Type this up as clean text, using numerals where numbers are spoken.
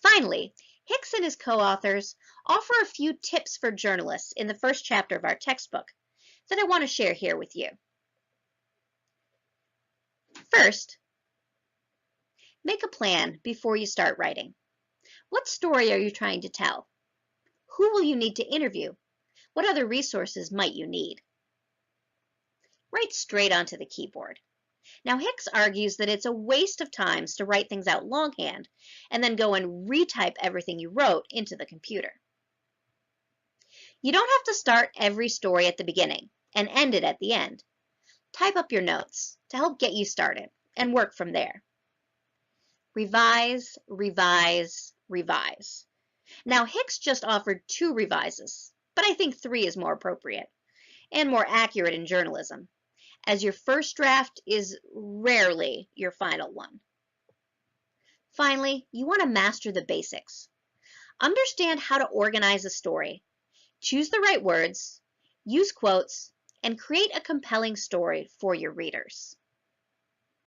Finally, Hicks and his co-authors offer a few tips for journalists in the first chapter of our textbook that I want to share here with you. First, make a plan before you start writing. What story are you trying to tell? Who will you need to interview? What other resources might you need? Write straight onto the keyboard. Now, Hicks argues that it's a waste of time to write things out longhand and then go and retype everything you wrote into the computer. You don't have to start every story at the beginning and end it at the end. Type up your notes to help get you started and work from there. Revise, revise, revise. Now, Hicks just offered 2 revises, but I think 3 is more appropriate and more accurate in journalism, as your first draft is rarely your final one. Finally, you want to master the basics. Understand how to organize a story, choose the right words, use quotes, and create a compelling story for your readers.